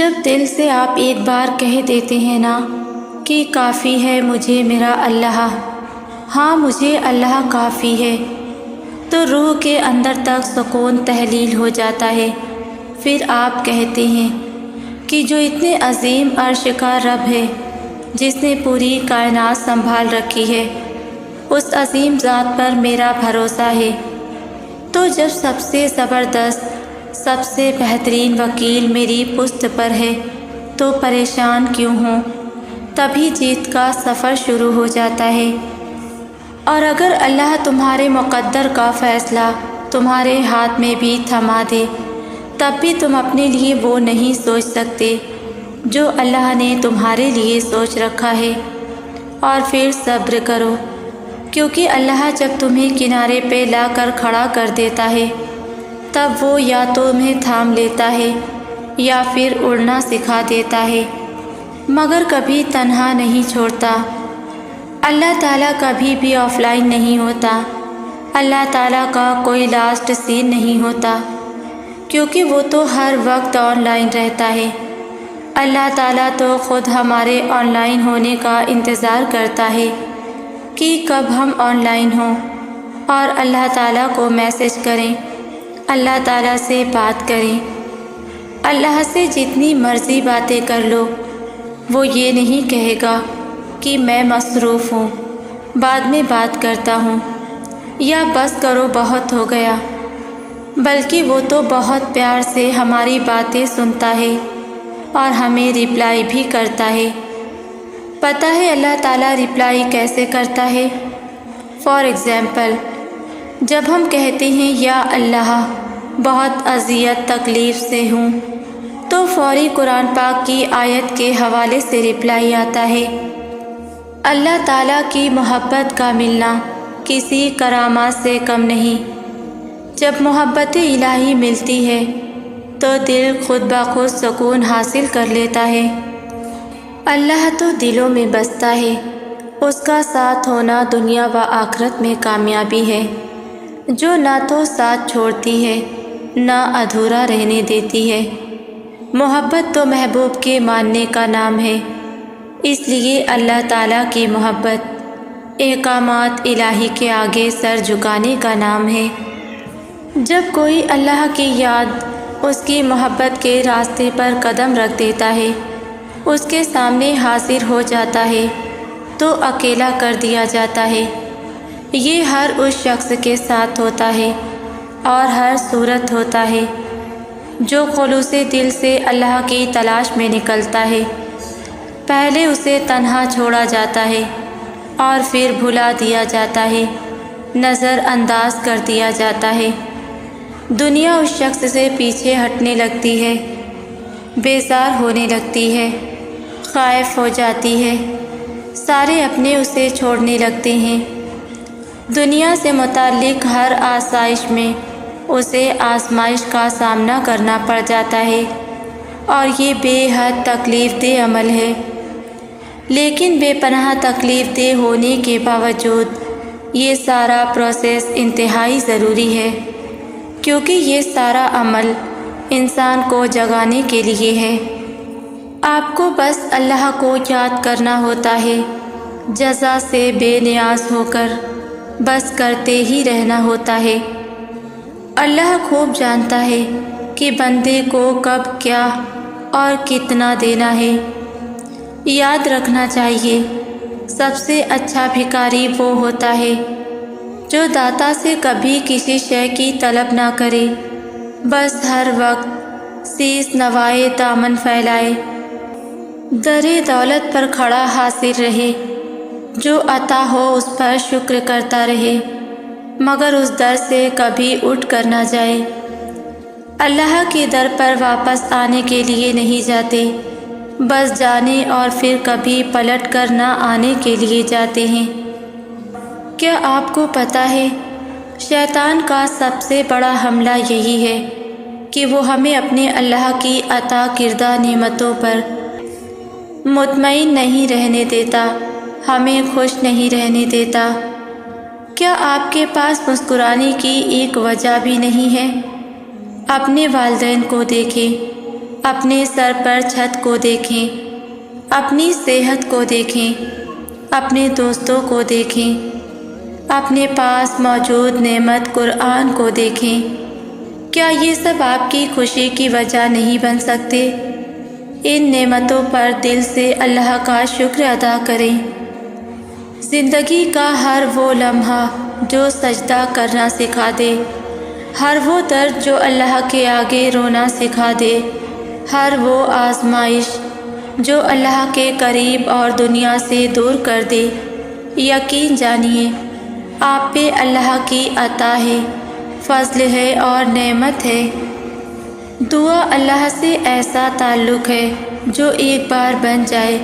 جب دل سے آپ ایک بار کہہ دیتے ہیں نا کہ کافی ہے مجھے میرا اللہ، ہاں مجھے اللہ کافی ہے، تو روح کے اندر تک سکون تحلیل ہو جاتا ہے۔ پھر آپ کہتے ہیں کہ جو اتنے عظیم عرش کا رب ہے، جس نے پوری کائنات سنبھال رکھی ہے، اس عظیم ذات پر میرا بھروسہ ہے۔ تو جب سب سے زبردست، سب سے بہترین وکیل میری پشت پر ہے تو پریشان کیوں ہوں؟ تبھی جیت کا سفر شروع ہو جاتا ہے۔ اور اگر اللہ تمہارے مقدر کا فیصلہ تمہارے ہاتھ میں بھی تھما دے، تب بھی تم اپنے لیے وہ نہیں سوچ سکتے جو اللہ نے تمہارے لیے سوچ رکھا ہے۔ اور پھر صبر کرو، کیونکہ اللہ جب تمہیں کنارے پہ لا کر کھڑا کر دیتا ہے، تب وہ یا تمہیں تھام لیتا ہے یا پھر اڑنا سکھا دیتا ہے، مگر کبھی تنہا نہیں چھوڑتا۔ اللہ تعالیٰ کبھی بھی آف لائن نہیں ہوتا۔ اللہ تعالیٰ کا کوئی لاسٹ سین نہیں ہوتا، کیونکہ وہ تو ہر وقت آن لائن رہتا ہے۔ اللہ تعالیٰ تو خود ہمارے آن لائن ہونے کا انتظار کرتا ہے کہ کب ہم آن لائن ہوں اور اللہ تعالیٰ کو میسج کریں، اللہ تعالیٰ سے بات کریں۔ اللہ سے جتنی مرضی باتیں کر لو، وہ یہ نہیں کہے گا کہ میں مصروف ہوں، بعد میں بات کرتا ہوں، یا بس کرو بہت ہو گیا، بلکہ وہ تو بہت پیار سے ہماری باتیں سنتا ہے اور ہمیں رپلائی بھی کرتا ہے۔ پتہ ہے اللہ تعالیٰ رپلائی کیسے کرتا ہے؟ فار ایگزامپل، جب ہم کہتے ہیں یا اللہ بہت اذیت تکلیف سے ہوں، تو فوری قرآن پاک کی آیت کے حوالے سے رپلائی آتا ہے۔ اللہ تعالیٰ کی محبت کا ملنا کسی کرامات سے کم نہیں۔ جب محبت الہی ملتی ہے تو دل خود بخود سکون حاصل کر لیتا ہے۔ اللہ تو دلوں میں بستا ہے، اس کا ساتھ ہونا دنیا و آخرت میں کامیابی ہے، جو نہ تو ساتھ چھوڑتی ہے نہ ادھورا رہنے دیتی ہے۔ محبت تو محبوب کے ماننے کا نام ہے، اس لیے اللہ تعالیٰ کی محبت احکامات الہی کے آگے سر جھکانے کا نام ہے۔ جب کوئی اللہ کی یاد اس کی محبت کے راستے پر قدم رکھ دیتا ہے، اس کے سامنے حاضر ہو جاتا ہے تو اکیلا کر دیا جاتا ہے۔ یہ ہر اس شخص کے ساتھ ہوتا ہے اور ہر صورت ہوتا ہے جو خلوص دل سے اللہ کی تلاش میں نکلتا ہے۔ پہلے اسے تنہا چھوڑا جاتا ہے اور پھر بھلا دیا جاتا ہے، نظر انداز کر دیا جاتا ہے۔ دنیا اس شخص سے پیچھے ہٹنے لگتی ہے، بیزار ہونے لگتی ہے، خائف ہو جاتی ہے، سارے اپنے اسے چھوڑنے لگتے ہیں۔ دنیا سے متعلق ہر آسائش میں اسے آزمائش کا سامنا کرنا پڑ جاتا ہے، اور یہ بے حد تکلیف دہ عمل ہے۔ لیکن بے پناہ تکلیف دہ ہونے کے باوجود یہ سارا پروسیس انتہائی ضروری ہے، کیونکہ یہ سارا عمل انسان کو جگانے کے لیے ہے۔ آپ کو بس اللہ کو یاد کرنا ہوتا ہے، جزا سے بے نیاز ہو کر بس کرتے ہی رہنا ہوتا ہے۔ اللہ خوب جانتا ہے کہ بندے کو کب کیا اور کتنا دینا ہے۔ یاد رکھنا چاہیے، سب سے اچھا بھکاری وہ ہوتا ہے جو داتا سے کبھی کسی شے کی طلب نہ کرے، بس ہر وقت سیس نوائے دامن پھیلائے، درِ دولت پر کھڑا حاضر رہے، جو عطا ہو اس پر شکر کرتا رہے، مگر اس در سے کبھی اٹھ کر نہ جائے۔ اللہ کے در پر واپس آنے کے لیے نہیں جاتے، بس جانے اور پھر کبھی پلٹ کر نہ آنے کے لیے جاتے ہیں۔ کیا آپ کو پتہ ہے شیطان کا سب سے بڑا حملہ یہی ہے کہ وہ ہمیں اپنے اللہ کی عطا کردہ نعمتوں پر مطمئن نہیں رہنے دیتا، ہمیں خوش نہیں رہنے دیتا۔ کیا آپ کے پاس مسکرانے کی ایک وجہ بھی نہیں ہے؟ اپنے والدین کو دیکھیں، اپنے سر پر چھت کو دیکھیں، اپنی صحت کو دیکھیں، اپنے دوستوں کو دیکھیں، اپنے پاس موجود نعمت قرآن کو دیکھیں۔ کیا یہ سب آپ کی خوشی کی وجہ نہیں بن سکتے؟ ان نعمتوں پر دل سے اللہ کا شکر ادا کریں۔ زندگی کا ہر وہ لمحہ جو سجدہ کرنا سکھا دے، ہر وہ درد جو اللہ کے آگے رونا سکھا دے، ہر وہ آزمائش جو اللہ کے قریب اور دنیا سے دور کر دے، یقین جانیے آپ پہ اللہ کی عطا ہے، فضل ہے اور نعمت ہے۔ دعا اللہ سے ایسا تعلق ہے جو ایک بار بن جائے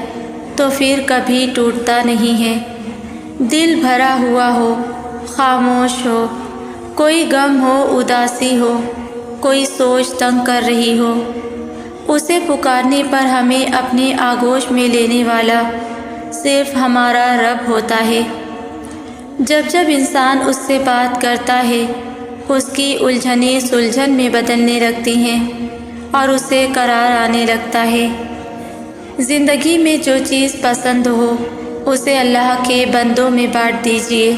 تو پھر کبھی ٹوٹتا نہیں ہے۔ دل بھرا ہوا ہو، خاموش ہو، کوئی غم ہو، اداسی ہو، کوئی سوچ تنگ کر رہی ہو، اسے پکارنے پر ہمیں اپنے آغوش میں لینے والا صرف ہمارا رب ہوتا ہے۔ جب جب انسان اس سے بات کرتا ہے، اس کی الجھنیں سلجھن میں بدلنے لگتی ہیں اور اسے قرار آنے لگتا ہے۔ زندگی میں جو چیز پسند ہو اسے اللہ کے بندوں میں بانٹ دیجیے،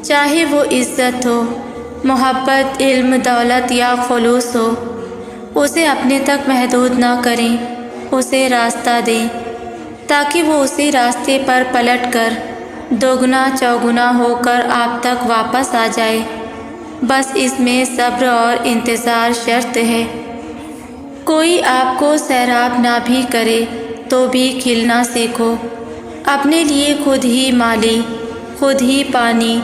چاہے وہ عزت ہو، محبت، علم، دولت یا خلوص ہو، اسے اپنے تک محدود نہ کریں، اسے راستہ دیں تاکہ وہ اسی راستے پر پلٹ کر دوگنا چوگنا ہو کر آپ تک واپس آ جائے۔ بس اس میں صبر اور انتظار شرط ہے۔ کوئی آپ کو سیراب نہ بھی کرے تو بھی کھلنا سیکھو، اپنے لیے خود ہی مالی، خود ہی پانی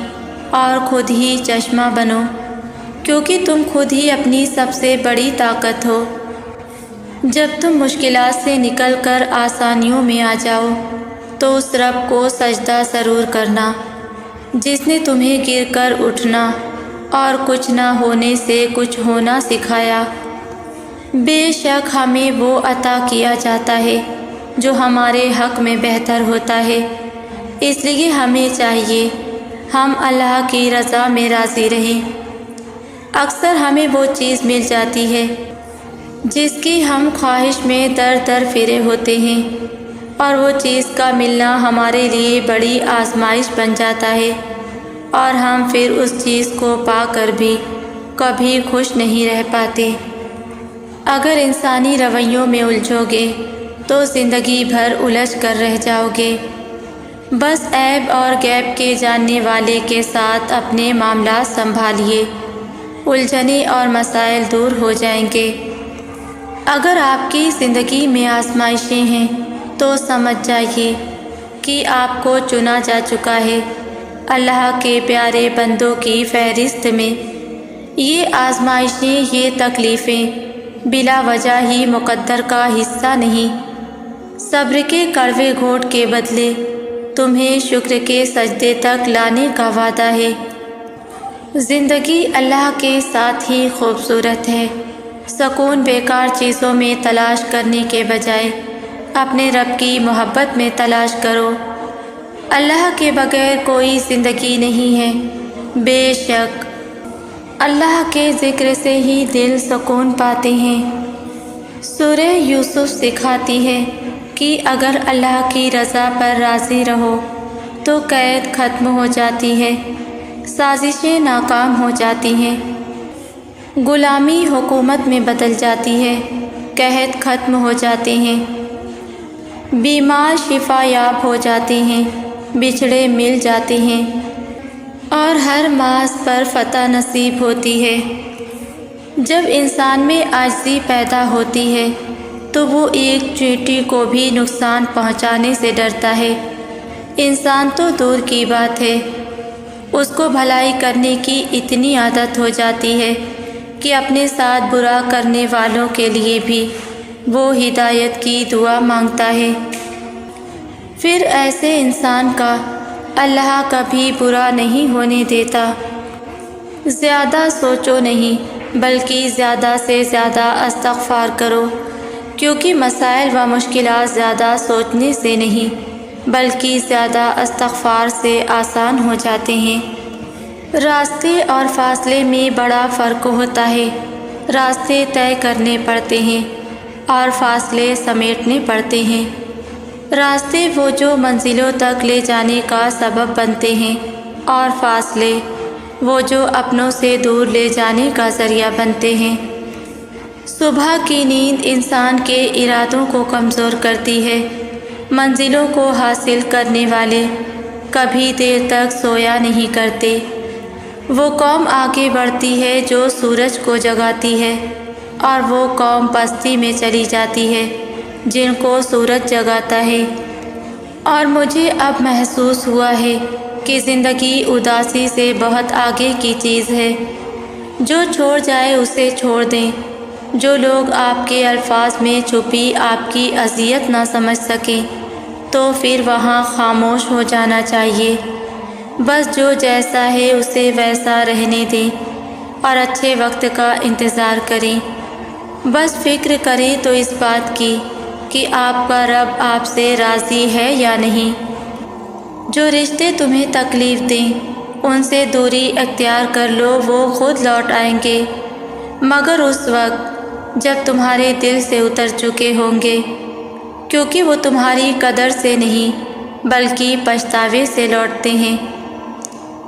اور خود ہی چشمہ بنو، کیونکہ تم خود ہی اپنی سب سے بڑی طاقت ہو۔ جب تم مشکلات سے نکل کر آسانیوں میں آ جاؤ تو اس رب کو سجدہ ضرور کرنا جس نے تمہیں گر کر اٹھنا اور کچھ نہ ہونے سے کچھ ہونا سکھایا۔ بے شک ہمیں وہ عطا کیا جاتا ہے جو ہمارے حق میں بہتر ہوتا ہے، اس لیے ہمیں چاہیے ہم اللہ کی رضا میں راضی رہیں۔ اکثر ہمیں وہ چیز مل جاتی ہے جس کی ہم خواہش میں در در پھرے ہوتے ہیں، اور وہ چیز کا ملنا ہمارے لیے بڑی آزمائش بن جاتا ہے، اور ہم پھر اس چیز کو پا کر بھی کبھی خوش نہیں رہ پاتے۔ اگر انسانی رویوں میں الجھو گے تو زندگی بھر الجھ کر رہ جاؤ گے۔ بس عیب اور غیب کے جاننے والے کے ساتھ اپنے معاملات سنبھالیے، الجھنیں اور مسائل دور ہو جائیں گے۔ اگر آپ کی زندگی میں آزمائشیں ہیں تو سمجھ جائیے کہ آپ کو چنا جا چکا ہے اللہ کے پیارے بندوں کی فہرست میں۔ یہ آزمائشیں، یہ تکلیفیں بلا وجہ ہی مقدر کا حصہ نہیں۔ صبر کے کڑوے گھونٹ کے بدلے تمہیں شکر کے سجدے تک لانے کا وعدہ ہے۔ زندگی اللہ کے ساتھ ہی خوبصورت ہے۔ سکون بیکار چیزوں میں تلاش کرنے کے بجائے اپنے رب کی محبت میں تلاش کرو۔ اللہ کے بغیر کوئی زندگی نہیں ہے۔ بے شک اللہ کے ذکر سے ہی دل سکون پاتے ہیں۔ سورہ یوسف سکھاتی ہے کہ اگر اللہ کی رضا پر راضی رہو تو قید ختم ہو جاتی ہے، سازشیں ناکام ہو جاتی ہیں، غلامی حکومت میں بدل جاتی ہے، قحط ختم ہو جاتے ہیں، بیمار شفا یاب ہو جاتے ہیں، بچھڑے مل جاتے ہیں، اور ہر ماض پر فتح نصیب ہوتی ہے۔ جب انسان میں عاجزی پیدا ہوتی ہے تو وہ ایک چیونٹی کو بھی نقصان پہنچانے سے ڈرتا ہے۔ انسان تو دور کی بات ہے، اس کو بھلائی کرنے کی اتنی عادت ہو جاتی ہے کہ اپنے ساتھ برا کرنے والوں کے لیے بھی وہ ہدایت کی دعا مانگتا ہے۔ پھر ایسے انسان کا اللہ کبھی برا نہیں ہونے دیتا۔ زیادہ سوچو نہیں بلکہ زیادہ سے زیادہ استغفار کرو، کیونکہ مسائل و مشکلات زیادہ سوچنے سے نہیں بلکہ زیادہ استغفار سے آسان ہو جاتے ہیں۔ راستے اور فاصلے میں بڑا فرق ہوتا ہے۔ راستے طے کرنے پڑتے ہیں اور فاصلے سمیٹنے پڑتے ہیں۔ راستے وہ جو منزلوں تک لے جانے کا سبب بنتے ہیں، اور فاصلے وہ جو اپنوں سے دور لے جانے کا ذریعہ بنتے ہیں۔ صبح کی نیند انسان کے ارادوں کو کمزور کرتی ہے۔ منزلوں کو حاصل کرنے والے کبھی دیر تک سویا نہیں کرتے۔ وہ قوم آگے بڑھتی ہے جو سورج کو جگاتی ہے، اور وہ قوم پستی میں چلی جاتی ہے جن کو سورج جگاتا ہے۔ اور مجھے اب محسوس ہوا ہے کہ زندگی اداسی سے بہت آگے کی چیز ہے۔ جو چھوڑ جائے اسے چھوڑ دیں۔ جو لوگ آپ کے الفاظ میں چھپی آپ کی اذیت نہ سمجھ سکیں تو پھر وہاں خاموش ہو جانا چاہیے۔ بس جو جیسا ہے اسے ویسا رہنے دیں اور اچھے وقت کا انتظار کریں۔ بس فکر کریں تو اس بات کی کہ آپ کا رب آپ سے راضی ہے یا نہیں۔ جو رشتے تمہیں تکلیف دیں ان سے دوری اختیار کر لو، وہ خود لوٹ آئیں گے، مگر اس وقت جب تمہارے دل سے اتر چکے ہوں گے، کیونکہ وہ تمہاری قدر سے نہیں بلکہ پچھتاوے سے لوٹتے ہیں۔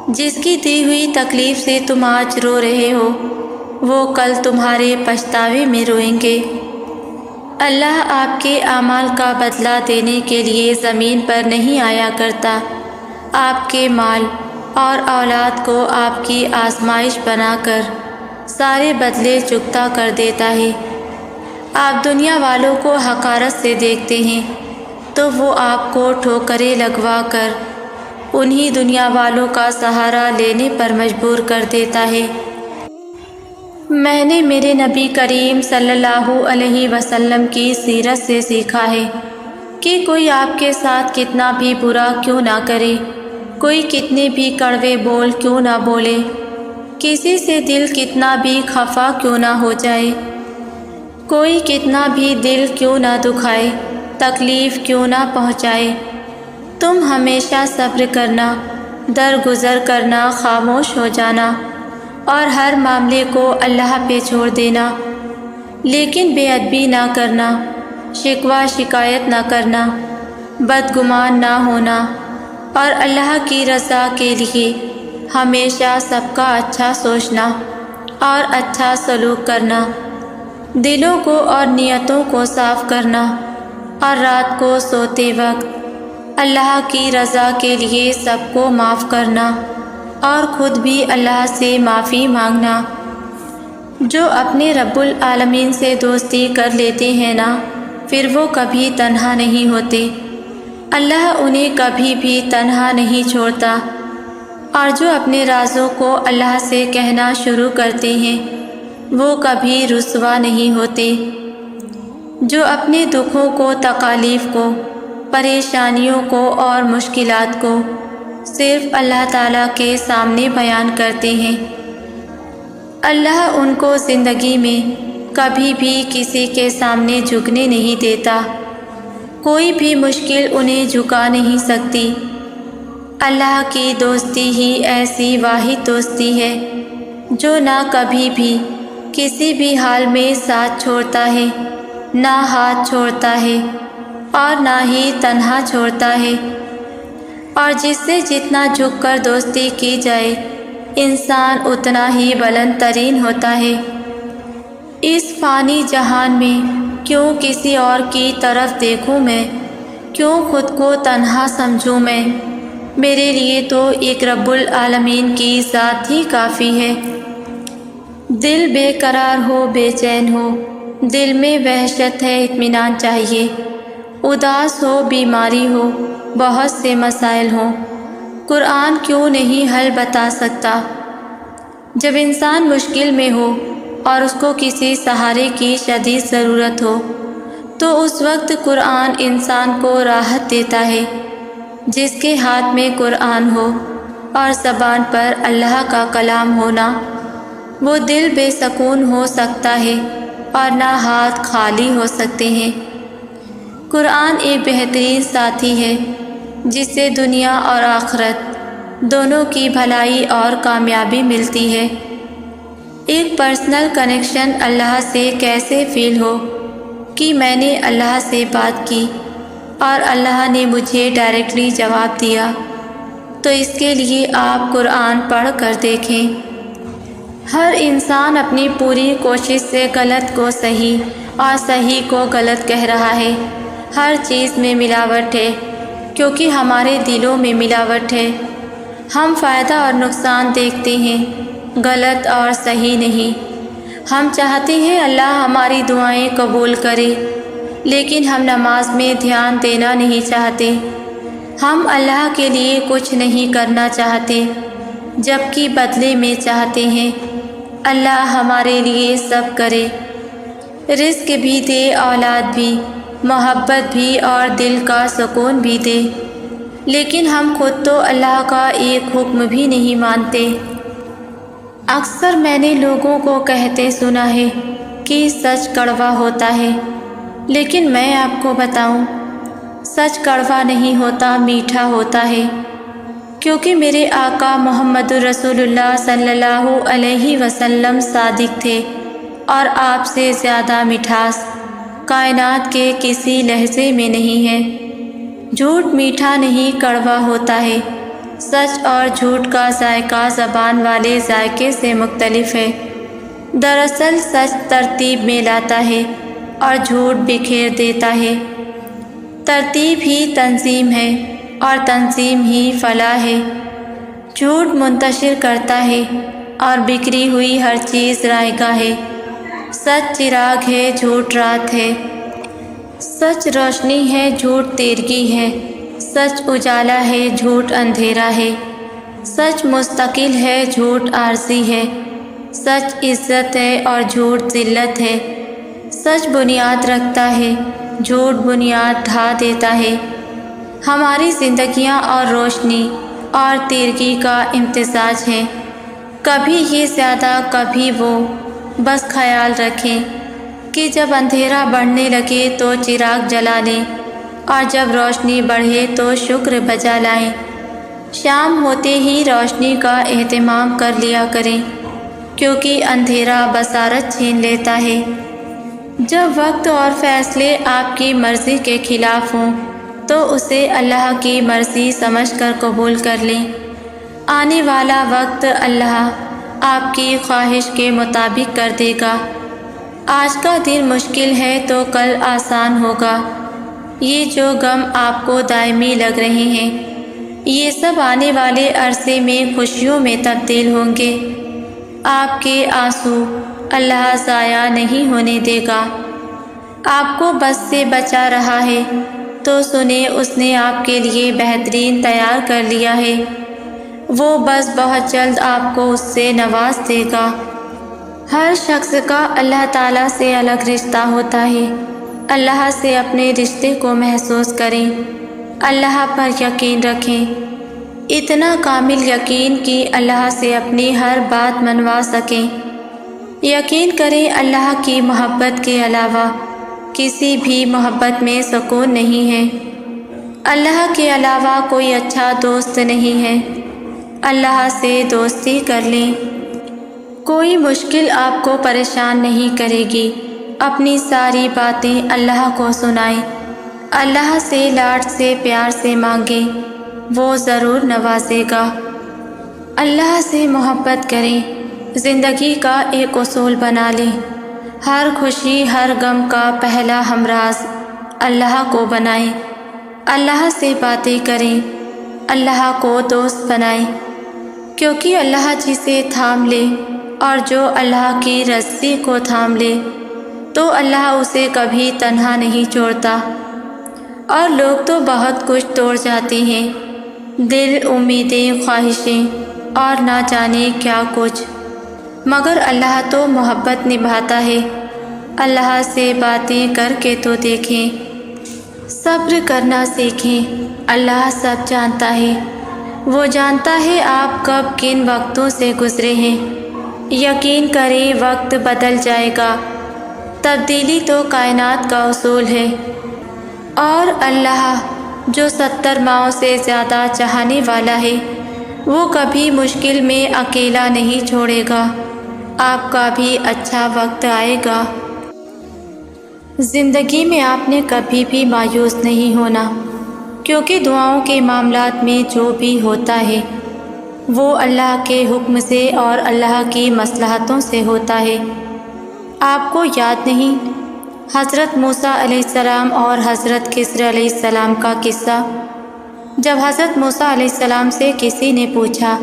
جس کی دی ہوئی تکلیف سے تم آج رو رہے ہو وہ کل تمہارے پچھتاوے میں روئیں گے۔ اللہ آپ کے اعمال کا بدلہ دینے کے لیے زمین پر نہیں آیا کرتا۔ آپ کے مال اور اولاد کو آپ کی آزمائش بنا کر سارے بدلے چکتا کر دیتا ہے۔ آپ دنیا والوں کو حقارت سے دیکھتے ہیں تو وہ آپ کو ٹھوکریں لگوا کر انہی دنیا والوں کا سہارا لینے پر مجبور کر دیتا ہے۔ میں نے میرے نبی کریم صلی اللہ علیہ وسلم کی سیرت سے سیکھا ہے کہ کوئی آپ کے ساتھ کتنا بھی برا کیوں نہ کرے، کوئی کتنے بھی کڑوے بول کیوں نہ بولے، کسی سے دل کتنا بھی خفا کیوں نہ ہو جائے، کوئی کتنا بھی دل کیوں نہ دکھائے، تکلیف کیوں نہ پہنچائے، تم ہمیشہ صبر کرنا، درگزر کرنا، خاموش ہو جانا اور ہر معاملے کو اللہ پہ چھوڑ دینا، لیکن بے ادبی نہ کرنا، شکوہ شکایت نہ کرنا، بدگمان نہ ہونا، اور اللہ کی رضا کے لیے ہمیشہ سب کا اچھا سوچنا اور اچھا سلوک کرنا، دلوں کو اور نیتوں کو صاف کرنا، اور رات کو سوتے وقت اللہ کی رضا کے لیے سب کو معاف کرنا اور خود بھی اللہ سے معافی مانگنا۔ جو اپنے رب العالمین سے دوستی کر لیتے ہیں نا، پھر وہ کبھی تنہا نہیں ہوتے، اللہ انہیں کبھی بھی تنہا نہیں چھوڑتا، اور جو اپنے رازوں کو اللہ سے کہنا شروع کرتے ہیں وہ کبھی رسوا نہیں ہوتے۔ جو اپنے دکھوں کو، تکالیف کو، پریشانیوں کو اور مشکلات کو صرف اللہ تعالیٰ کے سامنے بیان کرتے ہیں، اللہ ان کو زندگی میں کبھی بھی کسی کے سامنے جھکنے نہیں دیتا۔ کوئی بھی مشکل انہیں جھکا نہیں سکتی۔ اللہ کی دوستی ہی ایسی واحد دوستی ہے جو نہ کبھی بھی کسی بھی حال میں ساتھ چھوڑتا ہے، نہ ہاتھ چھوڑتا ہے اور نہ ہی تنہا چھوڑتا ہے، اور جس سے جتنا جھک کر دوستی کی جائے انسان اتنا ہی بلند ترین ہوتا ہے۔ اس فانی جہان میں کیوں کسی اور کی طرف دیکھوں میں، کیوں خود کو تنہا سمجھوں میں، میرے لیے تو ایک رب العالمین کی ذات ہی کافی ہے۔ دل بے قرار ہو، بے چین ہو، دل میں وحشت ہے، اطمینان چاہیے، اداس ہو، بیماری ہو، بہت سے مسائل ہوں، قرآن کیوں نہیں حل بتا سکتا؟ جب انسان مشکل میں ہو اور اس کو کسی سہارے کی شدید ضرورت ہو تو اس وقت قرآن انسان کو راحت دیتا ہے۔ جس کے ہاتھ میں قرآن ہو اور زبان پر اللہ کا کلام ہونا، وہ دل بے سکون ہو سکتا ہے اور نہ ہاتھ خالی ہو سکتے ہیں۔ قرآن ایک بہترین ساتھی ہے جس سے دنیا اور آخرت دونوں کی بھلائی اور کامیابی ملتی ہے۔ ایک پرسنل کنیکشن اللہ سے کیسے فیل ہو، کہ میں نے اللہ سے بات کی اور اللہ نے مجھے ڈائریکٹلی جواب دیا، تو اس کے لیے آپ قرآن پڑھ کر دیکھیں۔ ہر انسان اپنی پوری کوشش سے غلط کو صحیح اور صحیح کو غلط کہہ رہا ہے۔ ہر چیز میں ملاوٹ ہے، کیونکہ ہمارے دلوں میں ملاوٹ ہے۔ ہم فائدہ اور نقصان دیکھتے ہیں، غلط اور صحیح نہیں۔ ہم چاہتے ہیں اللہ ہماری دعائیں قبول کرے، لیکن ہم نماز میں دھیان دینا نہیں چاہتے۔ ہم اللہ کے لیے کچھ نہیں کرنا چاہتے، جبکہ بدلے میں چاہتے ہیں اللہ ہمارے لیے سب کرے، رزق بھی دے، اولاد بھی، محبت بھی اور دل کا سکون بھی دے، لیکن ہم خود تو اللہ کا ایک حکم بھی نہیں مانتے۔ اکثر میں نے لوگوں کو کہتے سنا ہے کہ سچ کڑوا ہوتا ہے، لیکن میں آپ کو بتاؤں، سچ کڑوا نہیں ہوتا، میٹھا ہوتا ہے، کیونکہ میرے آقا محمد رسول اللہ صلی اللہ علیہ وسلم صادق تھے، اور آپ سے زیادہ مٹھاس کائنات کے کسی لہجے میں نہیں ہے۔ جھوٹ میٹھا نہیں، کڑوا ہوتا ہے۔ سچ اور جھوٹ کا ذائقہ زبان والے ذائقے سے مختلف ہے۔ دراصل سچ ترتیب میں لاتا ہے اور جھوٹ بکھیر دیتا ہے۔ ترتیب ہی تنظیم ہے اور تنظیم ہی فلاح ہے۔ جھوٹ منتشر کرتا ہے اور بکھری ہوئی ہر چیز رائگاں ہے۔ سچ چراغ ہے، جھوٹ رات ہے۔ سچ روشنی ہے، جھوٹ تیرگی ہے۔ سچ اجالا ہے، جھوٹ اندھیرا ہے۔ سچ مستقل ہے، جھوٹ عارضی ہے۔ سچ عزت ہے اور جھوٹ ذلت ہے۔ سچ بنیاد رکھتا ہے، جھوٹ بنیاد ڈھا دیتا ہے۔ ہماری زندگیاں اور روشنی اور تیرگی کا امتزاج ہیں، کبھی یہ زیادہ کبھی وہ۔ بس خیال رکھیں کہ جب اندھیرا بڑھنے لگے تو چراغ جلا لیں، اور جب روشنی بڑھے تو شکر بجا لائیں۔ شام ہوتے ہی روشنی کا اہتمام کر لیا کریں، کیونکہ اندھیرا بصارت چھین لیتا ہے۔ جب وقت اور فیصلے آپ کی مرضی کے خلاف ہوں تو اسے اللہ کی مرضی سمجھ کر قبول کر لیں۔ آنے والا وقت اللہ آپ کی خواہش کے مطابق کر دے گا۔ آج کا دن مشکل ہے تو کل آسان ہوگا۔ یہ جو غم آپ کو دائمی لگ رہے ہیں، یہ سب آنے والے عرصے میں خوشیوں میں تبدیل ہوں گے۔ آپ کے آنسو اللہ ضائع نہیں ہونے دے گا۔ آپ کو بس سے بچا رہا ہے تو سنیں، اس نے آپ کے لیے بہترین تیار کر لیا ہے۔ وہ بس بہت جلد آپ کو اس سے نواز دے گا۔ ہر شخص کا اللہ تعالیٰ سے الگ رشتہ ہوتا ہے۔ اللہ سے اپنے رشتے کو محسوس کریں، اللہ پر یقین رکھیں، اتنا کامل یقین کہ اللہ سے اپنی ہر بات منوا سکیں۔ یقین کریں اللہ کی محبت کے علاوہ کسی بھی محبت میں سکون نہیں ہے۔ اللہ کے علاوہ کوئی اچھا دوست نہیں ہے۔ اللہ سے دوستی کر لیں۔ کوئی مشکل آپ کو پریشان نہیں کرے گی۔ اپنی ساری باتیں اللہ کو سنائیں، اللہ سے لاڈ سے پیار سے مانگیں، وہ ضرور نوازے گا۔ اللہ سے محبت کریں، زندگی کا ایک اصول بنا لیں۔ ہر خوشی ہر غم کا پہلا ہمراز اللہ کو بنائیں۔ اللہ سے باتیں کریں، اللہ کو دوست بنائیں، کیونکہ اللہ جسے تھام لے اور جو اللہ کی رضی کو تھام لے تو اللہ اسے کبھی تنہا نہیں چھوڑتا۔ اور لوگ تو بہت کچھ توڑ جاتے ہیں، دل، امیدیں، خواہشیں اور نہ جانے کیا کچھ، مگر اللہ تو محبت نبھاتا ہے۔ اللہ سے باتیں کر کے تو دیکھیں، صبر کرنا سیکھیں۔ اللہ سب جانتا ہے، وہ جانتا ہے آپ کب کن وقتوں سے گزرے ہیں۔ یقین کریں وقت بدل جائے گا، تبدیلی تو کائنات کا اصول ہے۔ اور اللہ جو 70 ماؤں سے زیادہ چاہنے والا ہے، وہ کبھی مشکل میں اکیلا نہیں چھوڑے گا۔ آپ کا بھی اچھا وقت آئے گا۔ زندگی میں آپ نے کبھی بھی مایوس نہیں ہونا، کیونکہ دعاؤں کے معاملات میں جو بھی ہوتا ہے وہ اللہ کے حکم سے اور اللہ کی مصلحتوں سے ہوتا ہے۔ آپ کو یاد نہیں حضرت موسیٰ علیہ السلام اور حضرت خضر علیہ السلام کا قصہ؟ جب حضرت موسیٰ علیہ السلام سے کسی نے پوچھا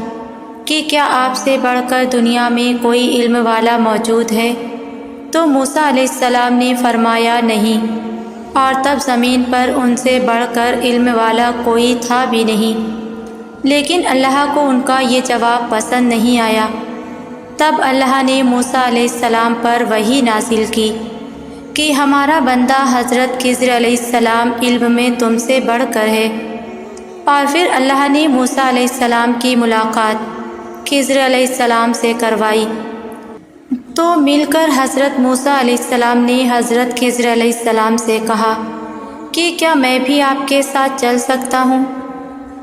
کہ کیا آپ سے بڑھ کر دنیا میں کوئی علم والا موجود ہے، تو موسیٰ علیہ السلام نے فرمایا نہیں، اور تب زمین پر ان سے بڑھ کر علم والا کوئی تھا بھی نہیں۔ لیکن اللہ کو ان کا یہ جواب پسند نہیں آیا۔ تب اللہ نے موسیٰ علیہ السلام پر وحی نازل کی کہ ہمارا بندہ حضرت خضر علیہ السلام علم میں تم سے بڑھ کر ہے۔ اور پھر اللہ نے موسیٰ علیہ السلام کی ملاقات خضر علیہ السلام سے کروائی، تو مل کر حضرت موسیٰ علیہ السلام نے حضرت خضر علیہ السلام سے کہا کہ کیا میں بھی آپ کے ساتھ چل سکتا ہوں،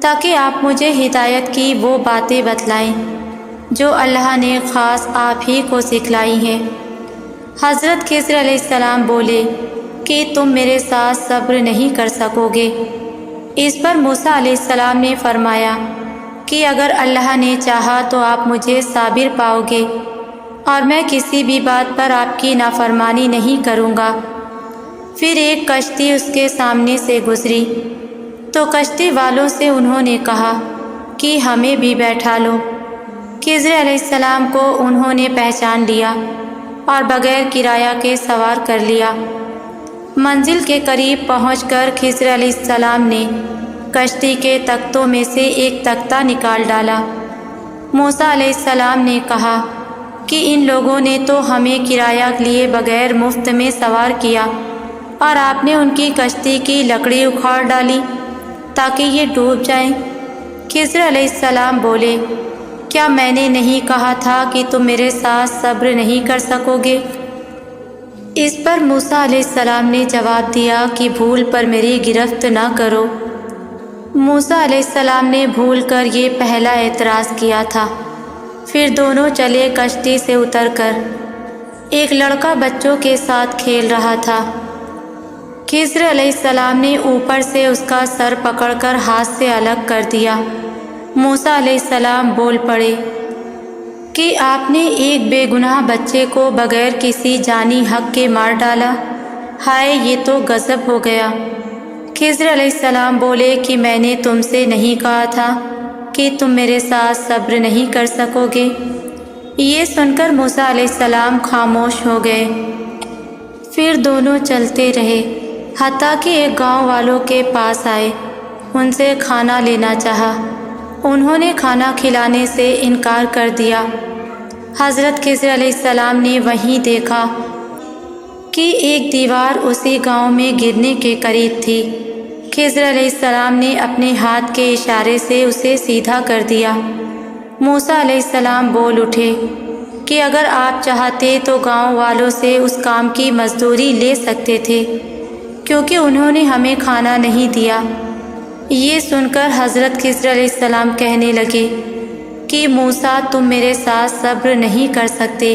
تاکہ آپ مجھے ہدایت کی وہ باتیں بتلائیں جو اللہ نے خاص آپ ہی کو سکھلائی ہیں۔ حضرت خضر علیہ السلام بولے کہ تم میرے ساتھ صبر نہیں کر سکو گے۔ اس پر موسیٰ علیہ السلام نے فرمایا کہ اگر اللہ نے چاہا تو آپ مجھے صابر پاؤ گے، اور میں کسی بھی بات پر آپ کی نافرمانی نہیں کروں گا۔ پھر ایک کشتی اس کے سامنے سے گزری، تو کشتی والوں سے انہوں نے کہا کہ ہمیں بھی بیٹھا لو۔ خضر علیہ السلام کو انہوں نے پہچان لیا اور بغیر کرایہ کے سوار کر لیا۔ منزل کے قریب پہنچ کر خضر علیہ السلام نے کشتی کے تختوں میں سے ایک تختہ نکال ڈالا۔ موسیٰ علیہ السلام نے کہا کہ ان لوگوں نے تو ہمیں کرایہ لیے بغیر مفت میں سوار کیا، اور آپ نے ان کی کشتی کی لکڑی اکھاڑ ڈالی تاکہ یہ ڈوب جائیں۔ خضر علیہ السلام بولے، کیا میں نے نہیں کہا تھا کہ تم میرے ساتھ صبر نہیں کر سکو گے؟ اس پر موسیٰ علیہ السلام نے جواب دیا کہ بھول پر میری گرفت نہ کرو۔ موسیٰ علیہ السلام نے بھول کر یہ پہلا اعتراض کیا تھا۔ پھر دونوں چلے کشتی سے اتر کر۔ ایک لڑکا بچوں کے ساتھ کھیل رہا تھا۔ خضر علیہ السلام نے اوپر سے اس کا سر پکڑ کر ہاتھ سے الگ کر دیا۔ موسیٰ علیہ السلام بول پڑے کہ آپ نے ایک بے گناہ بچے کو بغیر کسی جانی حق کے مار ڈالا، ہائے یہ تو غضب ہو گیا۔ خضر علیہ السلام بولے کہ میں نے تم سے نہیں کہا تھا کہ تم میرے ساتھ صبر نہیں کر سکو گے؟ یہ سن کر موسیٰ علیہ السلام خاموش ہو گئے۔ پھر دونوں چلتے رہے، حتیٰ کہ ایک گاؤں والوں کے پاس آئے، ان سے کھانا لینا چاہا۔ انہوں نے کھانا کھلانے سے انکار کر دیا۔ حضرت خضر علیہ السلام نے وہیں دیکھا کہ ایک دیوار اسی گاؤں میں گرنے کے قریب تھی۔ خضر علیہ السلام نے اپنے ہاتھ کے اشارے سے اسے سیدھا کر دیا۔ موسیٰ علیہ السلام بول اٹھے کہ اگر آپ چاہتے تو گاؤں والوں سے اس کام کی مزدوری لے سکتے تھے، کیونکہ انہوں نے ہمیں کھانا نہیں دیا۔ یہ سن کر حضرت خضر علیہ السلام کہنے لگے کہ موسیٰ تم میرے ساتھ صبر نہیں کر سکتے،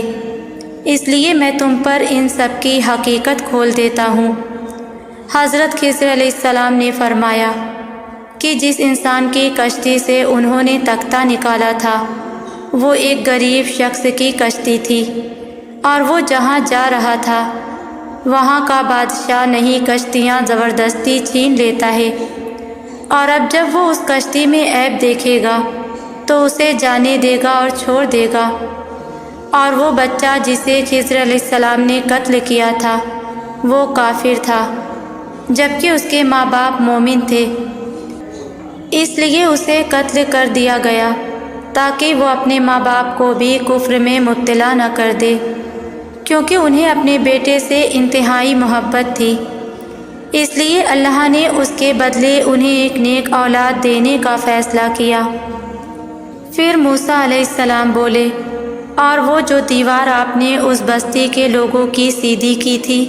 اس لیے میں تم پر ان سب کی حقیقت کھول دیتا ہوں۔ حضرت خضر علیہ السلام نے فرمایا کہ جس انسان کی کشتی سے انہوں نے تختہ نکالا تھا وہ ایک غریب شخص کی کشتی تھی، اور وہ جہاں جا رہا تھا وہاں کا بادشاہ نہیں کشتیاں زبردستی چھین لیتا ہے، اور اب جب وہ اس کشتی میں عیب دیکھے گا تو اسے جانے دے گا اور چھوڑ دے گا۔ اور وہ بچہ جسے خضر علیہ السلام نے قتل کیا تھا وہ کافر تھا، جبکہ اس کے ماں باپ مومن تھے، اس لیے اسے قتل کر دیا گیا تاکہ وہ اپنے ماں باپ کو بھی کفر میں مبتلا نہ کر دے، کیونکہ انہیں اپنے بیٹے سے انتہائی محبت تھی۔ اس لیے اللہ نے اس کے بدلے انہیں ایک نیک اولاد دینے کا فیصلہ کیا۔ پھر موسیٰ علیہ السلام بولے، اور وہ جو دیوار آپ نے اس بستی کے لوگوں کی سیدھی کی تھی،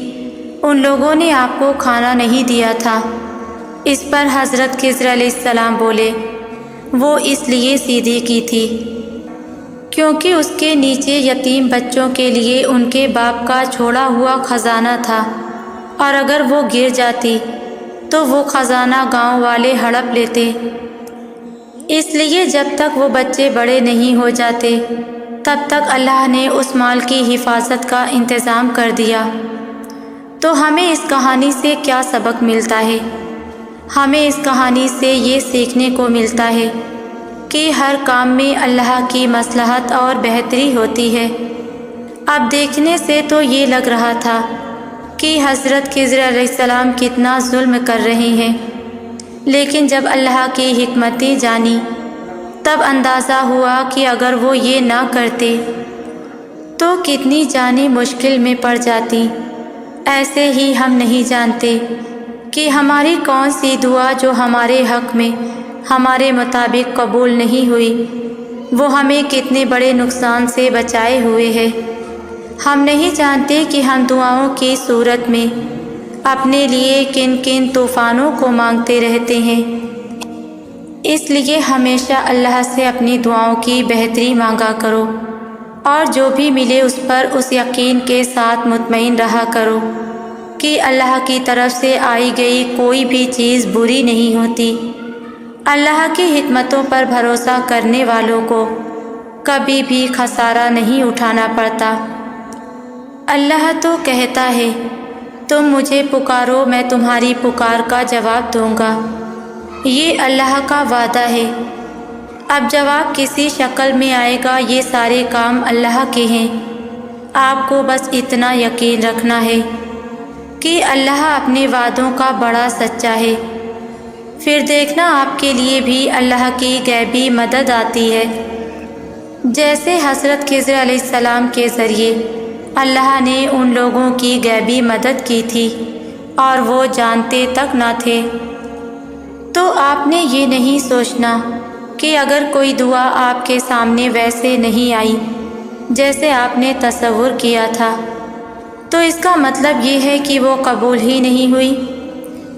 ان لوگوں نے آپ کو کھانا نہیں دیا تھا۔ اس پر حضرت خضر علیہ السلام بولے، وہ اس لیے سیدھی کی تھی کیونکہ اس کے نیچے یتیم بچوں کے لیے ان کے باپ کا چھوڑا ہوا خزانہ تھا، اور اگر وہ گر جاتی تو وہ خزانہ گاؤں والے ہڑپ لیتے۔ اس لیے جب تک وہ بچے بڑے نہیں ہو جاتے تب تک اللہ نے اس مال کی حفاظت کا انتظام کر دیا۔ تو ہمیں اس کہانی سے کیا سبق ملتا ہے؟ ہمیں اس کہانی سے یہ سیکھنے کو ملتا ہے کہ ہر کام میں اللہ کی مصلحت اور بہتری ہوتی ہے۔ اب دیکھنے سے تو یہ لگ رہا تھا کہ حضرت خضر علیہ السلام کتنا ظلم کر رہے ہیں، لیکن جب اللہ کی حکمتیں جانی تب اندازہ ہوا کہ اگر وہ یہ نہ کرتے تو کتنی جانیں مشکل میں پڑ جاتی۔ ایسے ہی ہم نہیں جانتے کہ ہماری کون سی دعا جو ہمارے حق میں ہمارے مطابق قبول نہیں ہوئی وہ ہمیں کتنے بڑے نقصان سے بچائے ہوئے ہے۔ ہم نہیں جانتے کہ ہم دعاؤں کی صورت میں اپنے لیے کن کن طوفانوں کو مانگتے رہتے ہیں۔ اس لیے ہمیشہ اللہ سے اپنی دعاؤں کی بہتری مانگا کرو، اور جو بھی ملے اس پر اس یقین کے ساتھ مطمئن رہا کرو کہ اللہ کی طرف سے آئی گئی کوئی بھی چیز بری نہیں ہوتی۔ اللہ کی حکمتوں پر بھروسہ کرنے والوں کو کبھی بھی خسارہ نہیں اٹھانا پڑتا۔ اللہ تو کہتا ہے تم مجھے پکارو میں تمہاری پکار کا جواب دوں گا، یہ اللہ کا وعدہ ہے۔ اب جواب کسی شکل میں آئے گا، یہ سارے کام اللہ کے ہیں۔ آپ کو بس اتنا یقین رکھنا ہے کہ اللہ اپنے وعدوں کا بڑا سچا ہے، پھر دیکھنا آپ کے لیے بھی اللہ کی غیبی مدد آتی ہے، جیسے حضرت خضر علیہ السلام کے ذریعے اللہ نے ان لوگوں کی غیبی مدد کی تھی اور وہ جانتے تک نہ تھے۔ تو آپ نے یہ نہیں سوچنا کہ اگر کوئی دعا آپ کے سامنے ویسے نہیں آئی جیسے آپ نے تصور کیا تھا تو اس کا مطلب یہ ہے کہ وہ قبول ہی نہیں ہوئی۔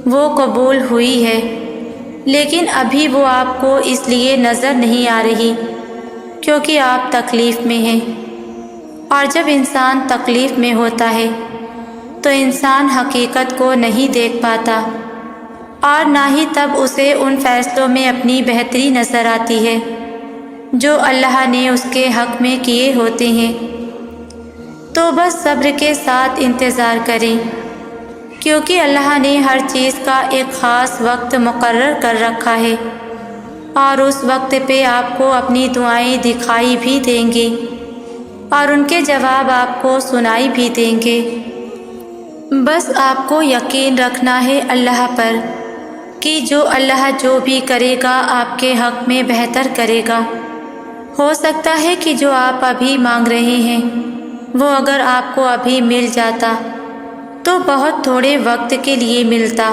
وہ قبول ہوئی ہے، لیکن ابھی وہ آپ کو اس لیے نظر نہیں آ رہی کیونکہ آپ تکلیف میں ہیں، اور جب انسان تکلیف میں ہوتا ہے تو انسان حقیقت کو نہیں دیکھ پاتا، اور نہ ہی تب اسے ان فیصلوں میں اپنی بہتری نظر آتی ہے جو اللہ نے اس کے حق میں کیے ہوتے ہیں۔ تو بس صبر کے ساتھ انتظار کریں، کیونکہ اللہ نے ہر چیز کا ایک خاص وقت مقرر کر رکھا ہے، اور اس وقت پہ آپ کو اپنی دعائیں دکھائی بھی دیں گے اور ان کے جواب آپ کو سنائی بھی دیں گے۔ بس آپ کو یقین رکھنا ہے اللہ پر کہ جو بھی کرے گا آپ کے حق میں بہتر کرے گا۔ ہو سکتا ہے کہ جو آپ ابھی مانگ رہے ہیں وہ اگر آپ کو ابھی مل جاتا تو بہت تھوڑے وقت کے لیے ملتا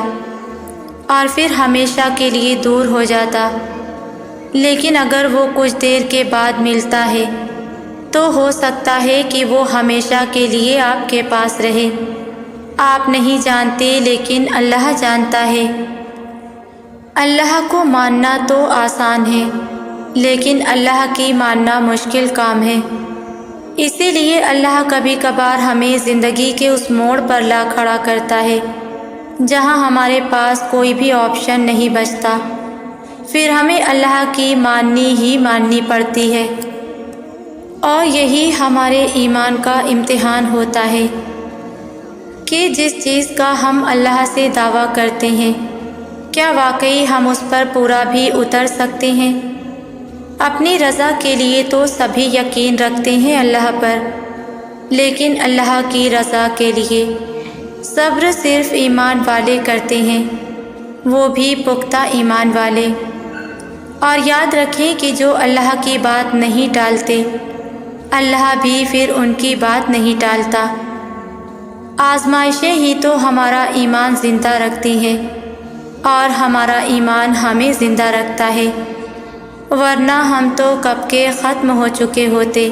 اور پھر ہمیشہ کے لیے دور ہو جاتا، لیکن اگر وہ کچھ دیر کے بعد ملتا ہے تو ہو سکتا ہے کہ وہ ہمیشہ کے لیے آپ کے پاس رہے۔ آپ نہیں جانتے لیکن اللہ جانتا ہے۔ اللہ کو ماننا تو آسان ہے، لیکن اللہ کی ماننا مشکل کام ہے۔ اسی لیے اللہ کبھی کبھار ہمیں زندگی کے اس موڑ پر لا کھڑا کرتا ہے جہاں ہمارے پاس کوئی بھی آپشن نہیں بچتا، پھر ہمیں اللہ کی ماننی پڑتی ہے، اور یہی ہمارے ایمان کا امتحان ہوتا ہے کہ جس چیز کا ہم اللہ سے دعویٰ کرتے ہیں کیا واقعی ہم اس پر پورا بھی اتر سکتے ہیں۔ اپنی رضا کے لیے تو سبھی یقین رکھتے ہیں اللہ پر، لیکن اللہ کی رضا کے لیے صبر صرف ایمان والے کرتے ہیں، وہ بھی پختہ ایمان والے۔ اور یاد رکھیں کہ جو اللہ کی بات نہیں ٹالتے اللہ بھی پھر ان کی بات نہیں ٹالتا۔ آزمائشیں ہی تو ہمارا ایمان زندہ رکھتی ہیں، اور ہمارا ایمان ہمیں زندہ رکھتا ہے، ورنہ ہم تو کب کے ختم ہو چکے ہوتے۔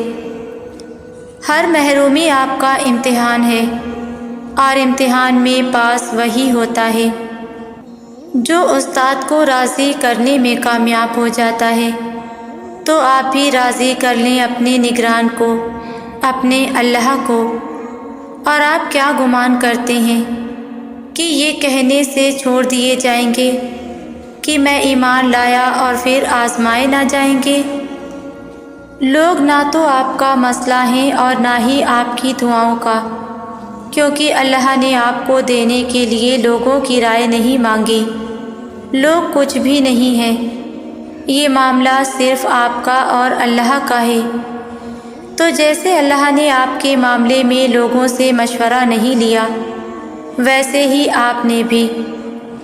ہر محرومی آپ کا امتحان ہے، اور امتحان میں پاس وہی ہوتا ہے جو استاد کو راضی کرنے میں کامیاب ہو جاتا ہے۔ تو آپ بھی راضی کر لیں اپنے نگران کو، اپنے اللہ کو۔ اور آپ کیا گمان کرتے ہیں کہ یہ کہنے سے چھوڑ دیے جائیں گے کہ میں ایمان لایا اور پھر آزمائے نہ جائیں گے؟ لوگ نہ تو آپ کا مسئلہ ہیں اور نہ ہی آپ کی دعاؤں کا، کیونکہ اللہ نے آپ کو دینے کے لیے لوگوں کی رائے نہیں مانگی۔ لوگ کچھ بھی نہیں ہیں، یہ معاملہ صرف آپ کا اور اللہ کا ہے۔ تو جیسے اللہ نے آپ کے معاملے میں لوگوں سے مشورہ نہیں لیا، ویسے ہی آپ نے بھی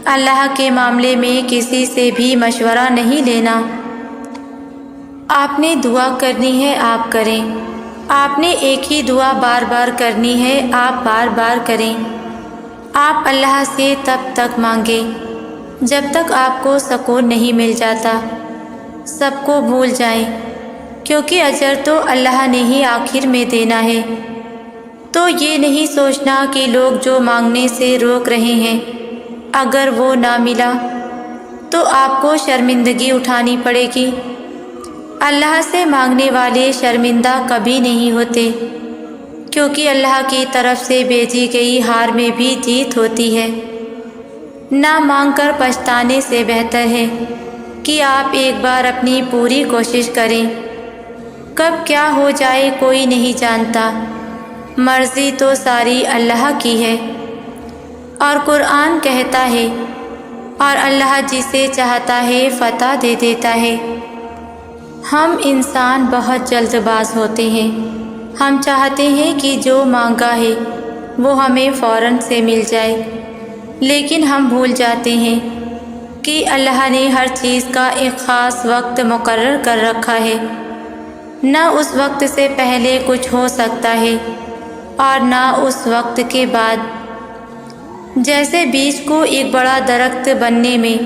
اللہ کے معاملے میں کسی سے بھی مشورہ نہیں لینا۔ آپ نے دعا کرنی ہے آپ کریں، آپ نے ایک ہی دعا بار بار کرنی ہے آپ بار بار کریں۔ آپ اللہ سے تب تک مانگیں جب تک آپ کو سکون نہیں مل جاتا۔ سب کو بھول جائیں، کیونکہ اجر تو اللہ نے ہی آخر میں دینا ہے۔ تو یہ نہیں سوچنا کہ لوگ جو مانگنے سے روک رہے ہیں، اگر وہ نہ ملا تو آپ کو شرمندگی اٹھانی پڑے گی۔ اللہ سے مانگنے والے شرمندہ کبھی نہیں ہوتے، کیونکہ اللہ کی طرف سے بھیجی گئی ہار میں بھی جیت ہوتی ہے۔ نہ مانگ کر پچھتانے سے بہتر ہے کہ آپ ایک بار اپنی پوری کوشش کریں۔ کب کیا ہو جائے کوئی نہیں جانتا، مرضی تو ساری اللہ کی ہے۔ اور قرآن کہتا ہے، اور اللہ جسے چاہتا ہے فتح دے دیتا ہے۔ ہم انسان بہت جلد باز ہوتے ہیں، ہم چاہتے ہیں کہ جو مانگا ہے وہ ہمیں فوراً سے مل جائے، لیکن ہم بھول جاتے ہیں کہ اللہ نے ہر چیز کا ایک خاص وقت مقرر کر رکھا ہے۔ نہ اس وقت سے پہلے کچھ ہو سکتا ہے اور نہ اس وقت کے بعد۔ جیسے بیج کو ایک بڑا درخت بننے میں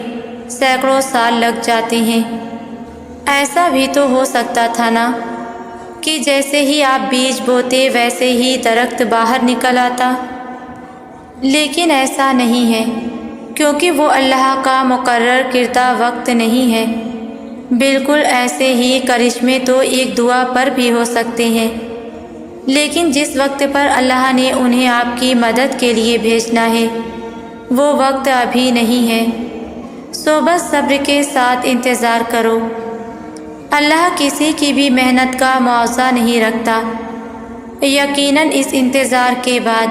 سینکڑوں سال لگ جاتے ہیں، ایسا بھی تو ہو سکتا تھا نا کہ جیسے ہی آپ بیج بوتے ویسے ہی درخت باہر نکل آتا، لیکن ایسا نہیں ہے، کیونکہ وہ اللہ کا مقرر کردہ وقت نہیں ہے۔ بالکل ایسے ہی کرشمے تو ایک دعا پر بھی ہو سکتے ہیں، لیکن جس وقت پر اللہ نے انہیں آپ کی مدد کے لیے بھیجنا ہے وہ وقت ابھی نہیں ہے۔ سو بس صبر کے ساتھ انتظار کرو۔ اللہ کسی کی بھی محنت کا معاوضہ نہیں رکھتا۔ یقیناً اس انتظار کے بعد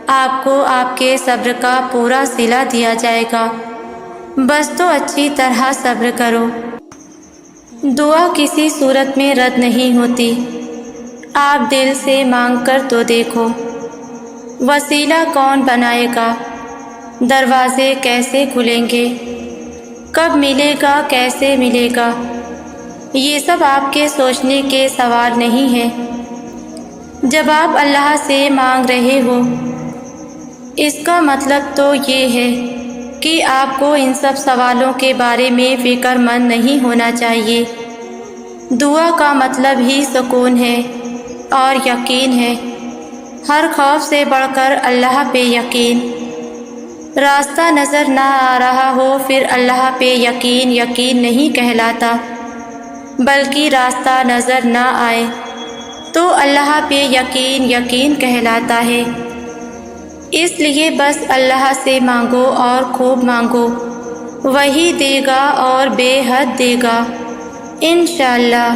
آپ کو آپ کے صبر کا پورا صلہ دیا جائے گا، بس تو اچھی طرح صبر کرو۔ دعا کسی صورت میں رد نہیں ہوتی، آپ دل سے مانگ کر تو دیکھو۔ وسیلہ کون بنائے گا؟ دروازے کیسے کھلیں گے؟ کب ملے گا؟ کیسے ملے گا؟ یہ سب آپ کے سوچنے کے سوال نہیں ہیں۔ جب آپ اللہ سے مانگ رہے ہو، اس کا مطلب تو یہ ہے کہ آپ کو ان سب سوالوں کے بارے میں فکر مند نہیں ہونا چاہیے۔ دعا کا مطلب ہی سکون ہے اور یقین ہے، ہر خوف سے بڑھ کر اللہ پہ یقین۔ راستہ نظر نہ آ رہا ہو پھر اللہ پہ یقین یقین نہیں کہلاتا، بلکہ راستہ نظر نہ آئے تو اللہ پہ یقین یقین کہلاتا ہے۔ اس لیے بس اللہ سے مانگو اور خوب مانگو، وہی دے گا اور بے حد دے گا انشاءاللہ۔